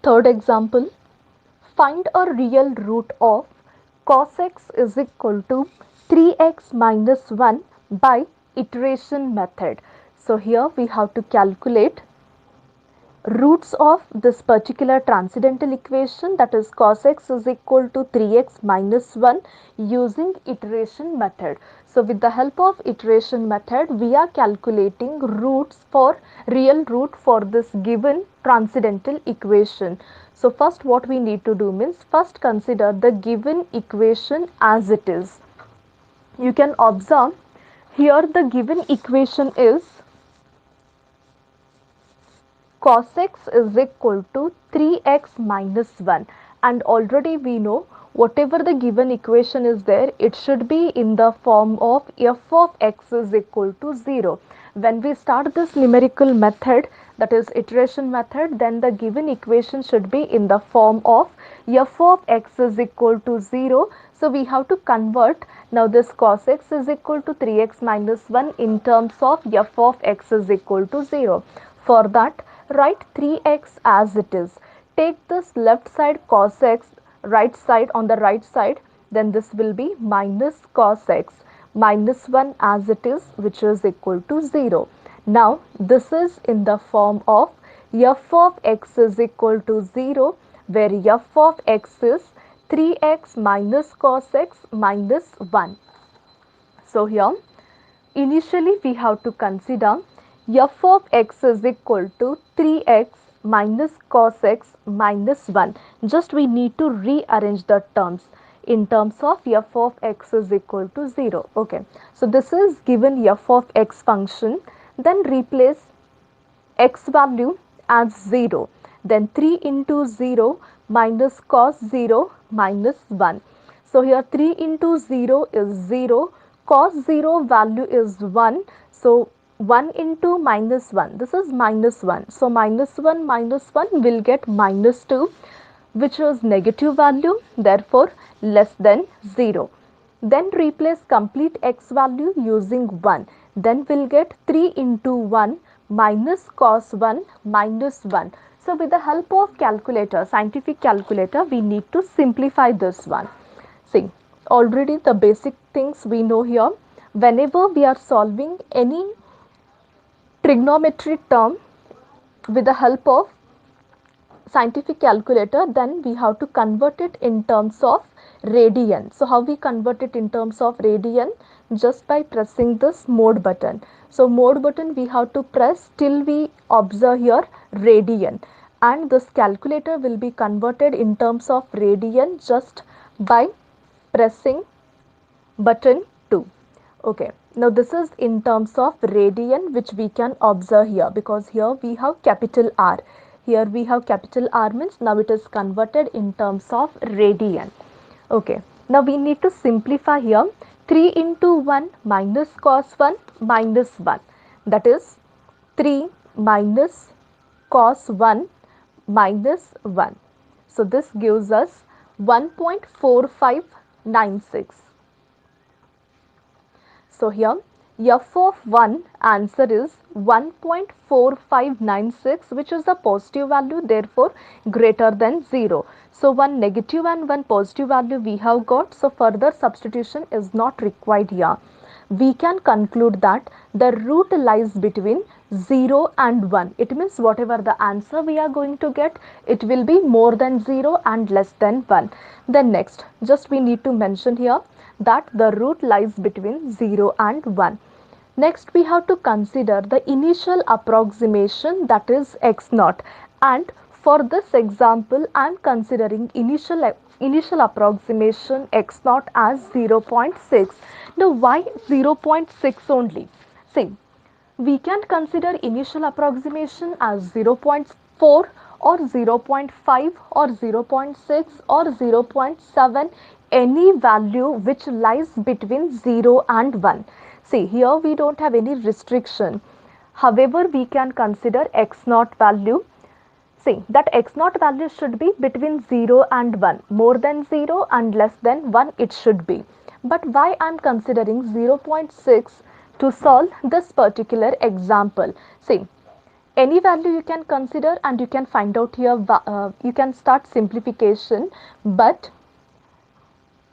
Third example, find a real root of cos x is equal to 3x minus 1 by iteration method. So here we have to calculate roots of this particular transcendental equation, that is cos x is equal to 3x minus 1 using iteration method. So with the help of iteration method we are calculating roots for real root for this given transcendental equation. So first what we need to do means first consider the given equation as it is. You can observe here the given equation is cos x is equal to 3x minus 1, and already we know whatever the given equation is there, it should be in the form of f of x is equal to 0. When we start this numerical method, that is iteration method, then the given equation should be in the form of f of x is equal to 0. So we have to convert now this cos x is equal to 3x minus 1 in terms of f of x is equal to 0. For that, write 3x as it is. Take this left side cos x, right side on the right side, then this will be minus cos x minus 1 as it is, which is equal to 0. Now this is in the form of f of x is equal to 0, where f of x is 3x minus cos x minus 1. So here initially we have to consider f of x is equal to 3x minus cos x minus 1. Just we need to rearrange the terms in terms of f of x is equal to 0. Okay, so this is given f of x function. Then replace x value as 0. Then 3 into 0 minus cos 0 minus 1. So here 3 into 0 is 0, cos 0 value is 1. So 1 into minus 1, this is minus 1. So minus 1 will get minus 2, which is negative value, therefore less than 0. Then replace complete x value using 1. Then we'll get 3 into 1 minus cos 1 minus 1. So with the help of calculator, scientific calculator, we need to simplify this one. See, already the basic things we know here. Whenever we are solving any trigonometry term with the help of scientific calculator, then we have to convert it in terms of radian. So how we convert it in terms of radian? Just by pressing this mode button. So mode button we have to press till we observe here radian, and this calculator will be converted in terms of radian just by pressing button 2. Okay, now this is in terms of radian, which we can observe here, because here we have capital R. Here we have capital R means now it is converted in terms of radian. Okay, now we need to simplify here. 3 into 1 minus cos 1 minus 1, that is 3 minus cos 1 minus 1. So this gives us 1.4596. So here f of 1 answer is 1.4596, which is a positive value, therefore greater than 0. So one negative and one positive value we have got, so further substitution is not required here. We can conclude that the root lies between 0 and 1. It means whatever the answer we are going to get, it will be more than 0 and less than 1. Then next, just we need to mention here that the root lies between 0 and 1. Next we have to consider the initial approximation, that is x naught, and for this example I am considering initial approximation x naught as 0.6. Now why 0.6 only? See, we can consider initial approximation as 0.4 or 0.5 or 0.6 or 0.7, any value which lies between 0 and 1. See, here we don't have any restriction. However, we can consider x naught value. See, that x naught value should be between 0 and 1. More than 0 and less than 1 it should be. But why I am considering 0.6 to solve this particular example? See, Any value you can consider and you can find out here, you can start simplification, but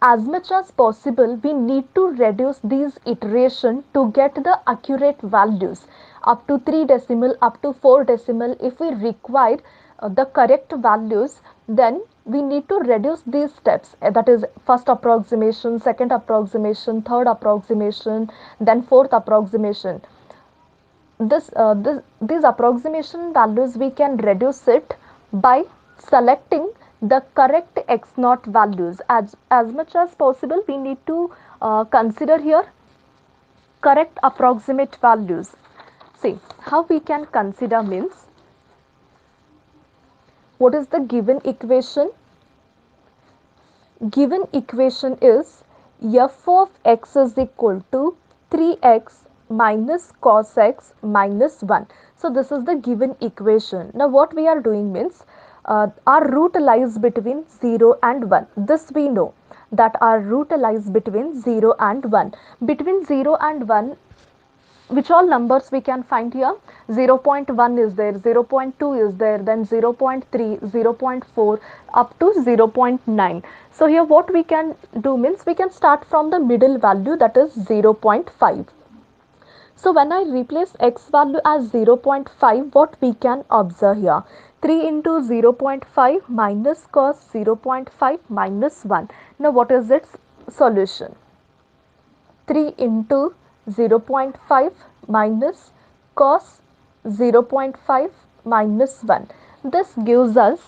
as much as possible we need to reduce these iteration to get the accurate values up to 3 decimal, up to 4 decimal. If we require the correct values, then we need to reduce these steps. That is first approximation, second approximation, third approximation, then fourth approximation. These approximation values we can reduce it by selecting the correct x naught values. As much as possible we need to consider here correct approximate values. See how we can consider means, what is the given equation? Given equation is f of x is equal to 3x minus cos x minus 1. So this is the given equation. Now what we are doing means, our root lies between 0 and 1. This we know that our root lies between 0 and 1. Between 0 and 1, which all numbers we can find here? 0.1 is there, 0.2 is there, then 0.3, 0.4 up to 0.9. So here what we can do means, we can start from the middle value, that is 0.5. So when I replace x value as 0.5, what we can observe here? 3 into 0.5 minus cos 0.5 minus 1. Now what is its solution? 3 into 0.5 minus cos 0.5 minus 1. This gives us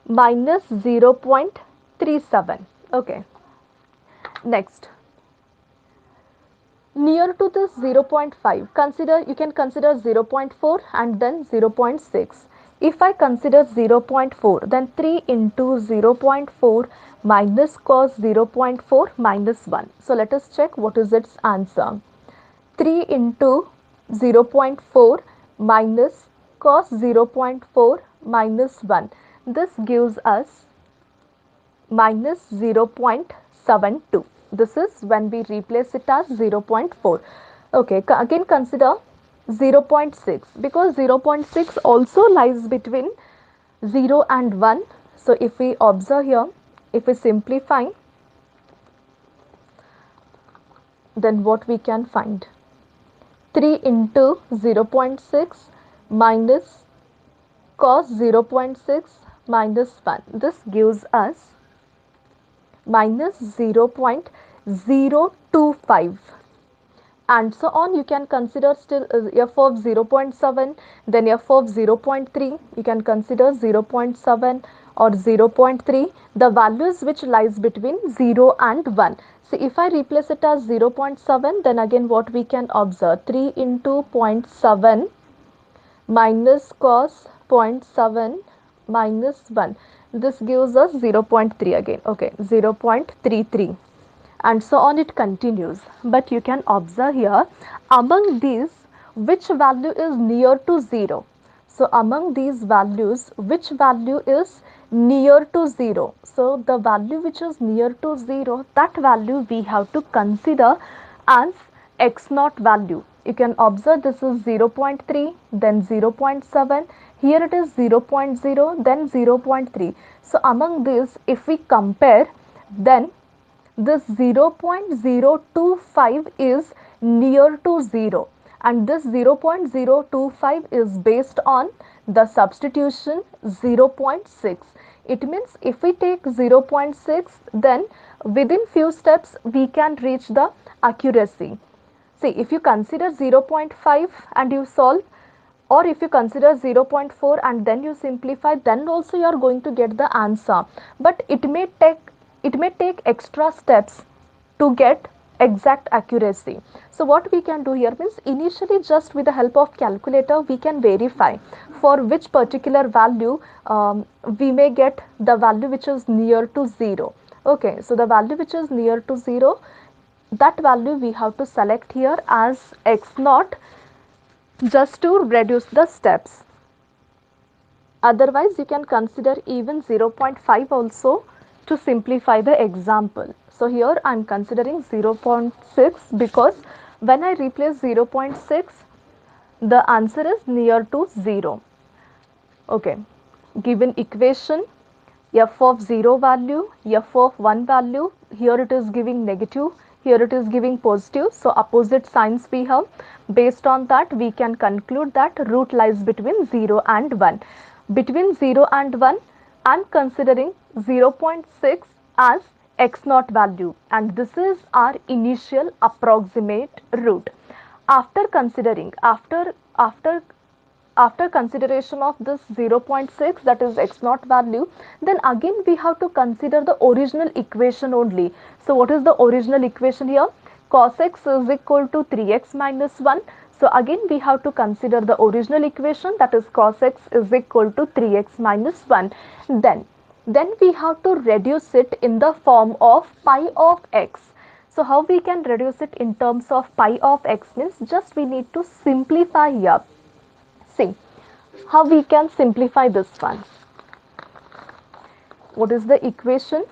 minus 0.37. Okay. Next, near to this 0.5, you can consider 0.4 and then 0.6. If I consider 0.4, then 3 into 0.4 minus cos 0.4 minus 1. So let us check what is its answer. 3 into 0.4 minus cos 0.4 minus 1. This gives us minus 0.72. This is when we replace it as 0.4. Okay, again consider 0.6, because 0.6 also lies between 0 and 1. So if we observe here, if we simplify, then what we can find? 3 into 0.6 minus cos 0.6 minus 1. This gives us minus 0.025, and so on. You can consider still f of 0.7, then f of 0.3. You can consider 0.7 or 0.3, the values which lies between 0 and 1. So if I replace it as 0.7, then again what we can observe? 3 into 0.7 minus cos 0.7 minus 1. This gives us 0.3 again. Okay, 0.33, and so on it continues. But you can observe here, among these which value is near to 0? So among these values, which value is near to 0? So the value which is near to 0, that value we have to consider as x naught value. You can observe this is 0.3, then 0.7, here it is 0.0, then 0.3. So among these, if we compare, then this 0.025 is near to 0, and this 0.025 is based on the substitution 0.6. It means if we take 0.6, then within few steps we can reach the accuracy. See, if you consider 0.5 and you solve, or if you consider 0.4 and then you simplify, then also you are going to get the answer. But it may take extra steps to get exact accuracy. So what we can do here means, initially just with the help of calculator we can verify for which particular value we may get the value which is near to 0. Okay, so the value which is near to 0, that value we have to select here as x naught, just to reduce the steps. Otherwise you can consider even 0.5 also to simplify the example. So here I am considering 0.6, because when I replace 0.6, The answer is near to 0. Okay, given equation, f of 0 value, f of 1 value, here it is giving negative, here it is giving positive, so opposite signs we have. Based on that, we can conclude that root lies between 0 and 1. Between 0 and 1, I am considering 0.6 as x naught value, and this is our initial approximate root. After considering, after consideration of this 0.6, that is x naught value, then again we have to consider the original equation only. So what is the original equation here? Cos x is equal to 3x minus 1. So again we have to consider the original equation, that is cos x is equal to 3x minus 1. Then we have to reduce it in the form of pi of x. So how we can reduce it in terms of pi of x means just we need to simplify here. See how we can simplify this one. What is the equation?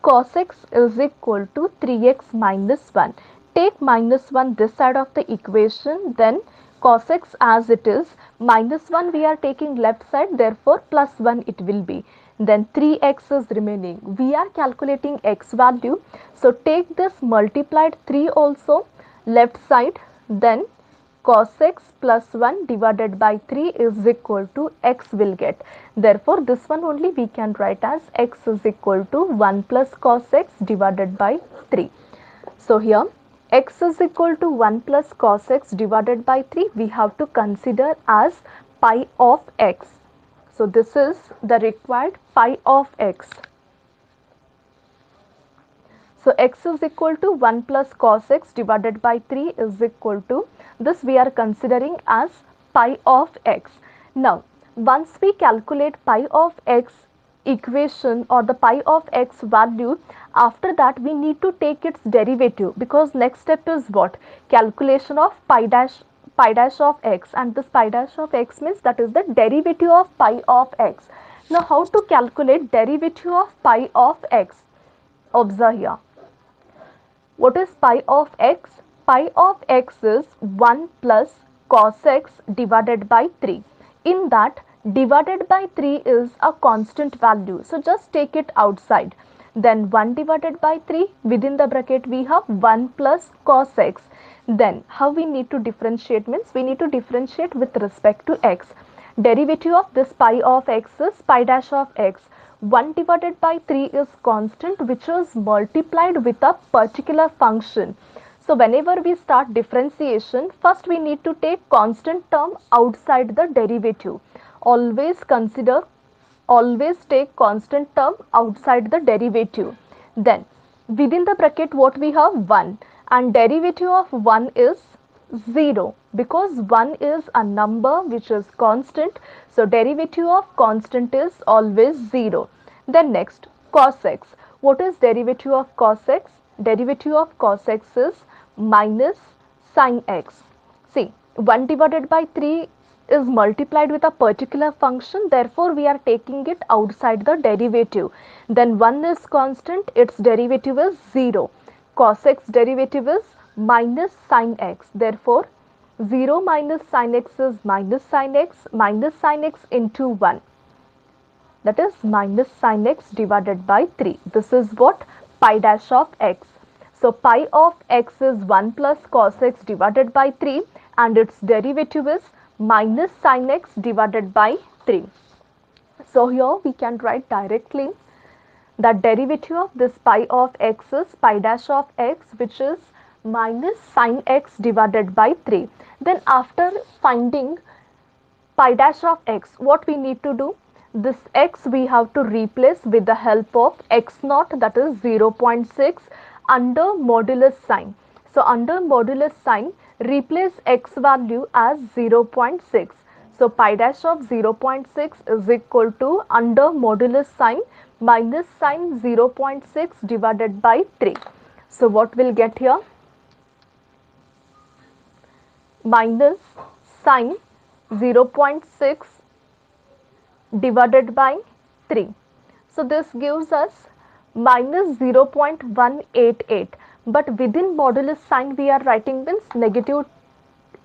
Cos x is equal to 3x minus 1. Take minus 1 this side of the equation, then cos x as it is, minus 1 we are taking left side, therefore plus 1 it will be. Then 3x is remaining. We are calculating x value. So take this multiplied 3 also left side, then cos x plus 1 divided by 3 is equal to x will get. Therefore, this one only we can write as x is equal to 1 plus cos x divided by 3. So here x is equal to 1 plus cos x divided by 3 we have to consider as pi of x. So this is the required pi of x. So x is equal to 1 plus cos x divided by 3 is equal to, this we are considering as pi of x. Now, once we calculate pi of x equation or the pi of x value, after that we need to take its derivative, because next step is what? Calculation of pi dash of x, and this pi dash of x means that is the derivative of pi of x. Now, how to calculate derivative of pi of x? Observe here. What is pi of x? Pi of x is 1 plus cos x divided by 3. In that, divided by 3 is a constant value. So just take it outside. Then 1 divided by 3, within the bracket we have 1 plus cos x. Then how we need to differentiate means we need to differentiate with respect to x. Derivative of this pi of x is pi dash of x. 1 divided by 3 is constant which is multiplied with a particular function. So whenever we start differentiation, first we need to take constant term outside the derivative. Always take constant term outside the derivative. Then within the bracket what we have? 1, and derivative of 1 is 0, because 1 is a number which is constant. So derivative of constant is always 0. Then next, cos x. What is derivative of cos x? Derivative of cos x is minus sin x. See, 1 divided by 3 is multiplied with a particular function, therefore we are taking it outside the derivative. Then 1 is constant, its derivative is 0. Cos x derivative is minus sin x. Therefore, 0 minus sin x is minus sin x into 1. That is minus sin x divided by 3. This is what? Pi dash of x. So, pi of x is 1 plus cos x divided by 3 and its derivative is minus sin x divided by 3. So, here we can write directly that derivative of this pi of x is pi dash of x, which is minus sin x divided by 3. Then after finding pi dash of x, what we need to do? This x we have to replace with the help of x naught, that is 0.6 under modulus sign. So under modulus sign, replace x value as 0.6. So pi dash of 0.6 is equal to under modulus sign minus sin 0.6 divided by 3. So what will get here? Minus sin 0.6 divided by 3. So this gives us minus 0.188, but within modulus sign we are writing means negative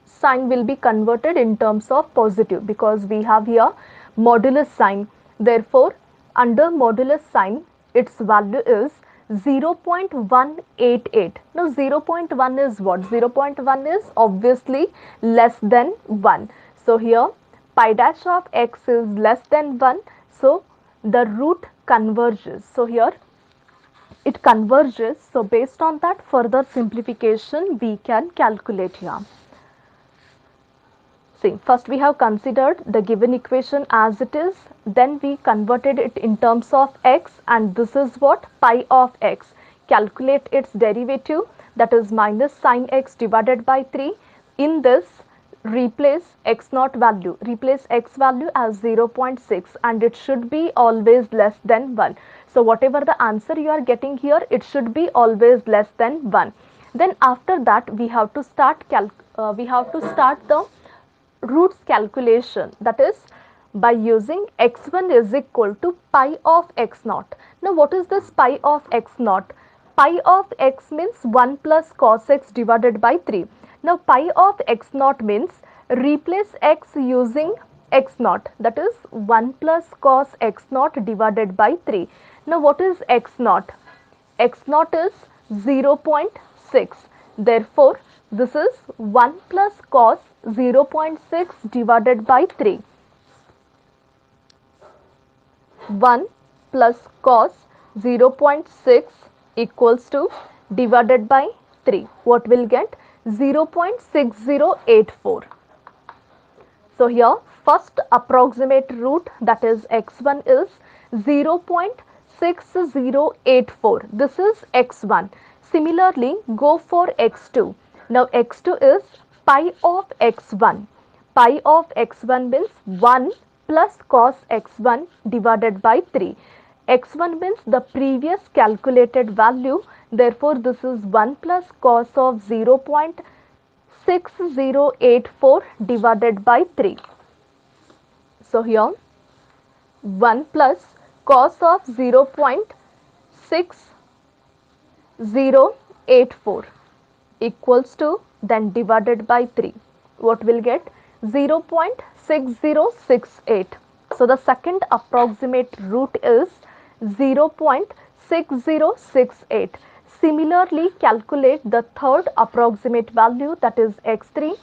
sign will be converted in terms of positive because we have here modulus sign. Therefore, under modulus sign, its value is 0.188. Now 0.1 is what? 0.1 is obviously less than 1. So here pi dash of x is less than 1. So the root converges. So here it converges. So based on that, further simplification we can calculate here. See, first we have considered the given equation as it is, then we converted it in terms of x, and this is what? Pi of x. Calculate its derivative, that is minus sine x divided by 3. In this, replace x naught value, replace x value as 0.6, and it should be always less than 1. So whatever the answer you are getting here, it should be always less than 1. Then after that we have to start the roots calculation, that is by using x1 is equal to pi of x naught. Now what is this pi of x naught? Pi of x means 1 plus cos x divided by 3. Now pi of x naught means replace x using x naught, that is 1 plus cos x naught divided by 3. Now what is x naught? X naught is 0.6. Therefore, this is 1 plus cos 0.6 divided by 3. 1 plus cos 0.6 equals to divided by 3. What will get? 0.6084. So here first approximate root, that is x1 is 0.6084. This is x1. Similarly, go for x2. Now x2 is pi of x1. Pi of x1 means 1 plus cos x1 divided by 3. x1 means the previous calculated value. Therefore, this is 1 plus cos of 0.6084 divided by 3. So here 1 plus cos of 0.6084 equals to, then divided by 3. What will get? 0.6068. So the second approximate root is 0.6068. Similarly, calculate the third approximate value, that is x3.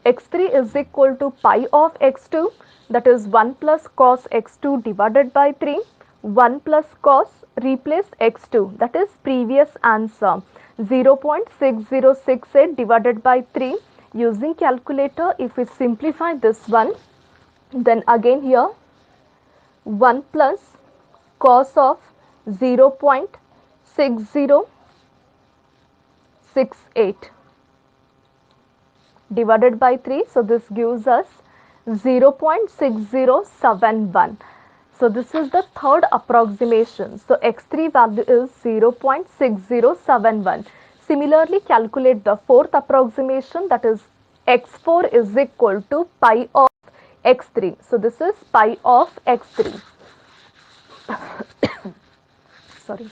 x3 is equal to pi of x2, that is 1 plus cos x2 divided by 3. 1 plus cos, replace x2, that is previous answer, 0.6068 divided by 3. Using calculator, if we simplify this one, then again here 1 plus cos of 0.6068 divided by 3. So this gives us 0.6071. So this is the third approximation. So x3 value is 0.6071. Similarly, calculate the fourth approximation, that is x4 is equal to pi of x3. So this is pi of x3. Sorry.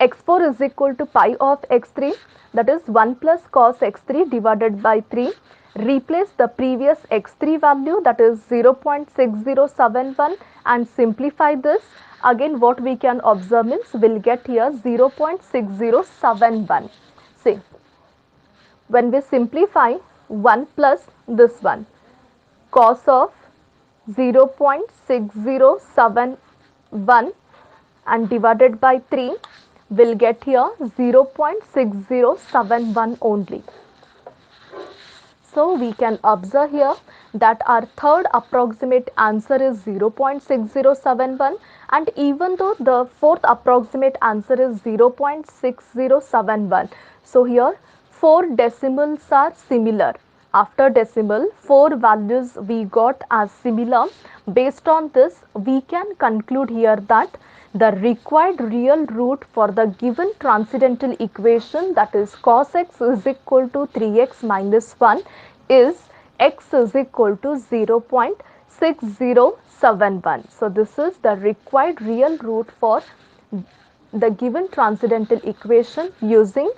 x4 is equal to pi of x3, that is 1 plus cos x3 divided by 3. Replace the previous x3 value, that is 0.6071, and simplify this. Again what we can observe means we will get here 0.6071. See, when we simplify 1 plus this one, cos of 0.6071 and divided by 3, will get here 0.6071 only. So we can observe here that our third approximate answer is 0.6071, and even though the fourth approximate answer is 0.6071, so here 4 decimals are similar. After decimal, 4 values we got as similar. Based on this, we can conclude here that the required real root for the given transcendental equation, that is cos x is equal to 3x minus 1, is x is equal to 0.6071. So this is the required real root for the given transcendental equation using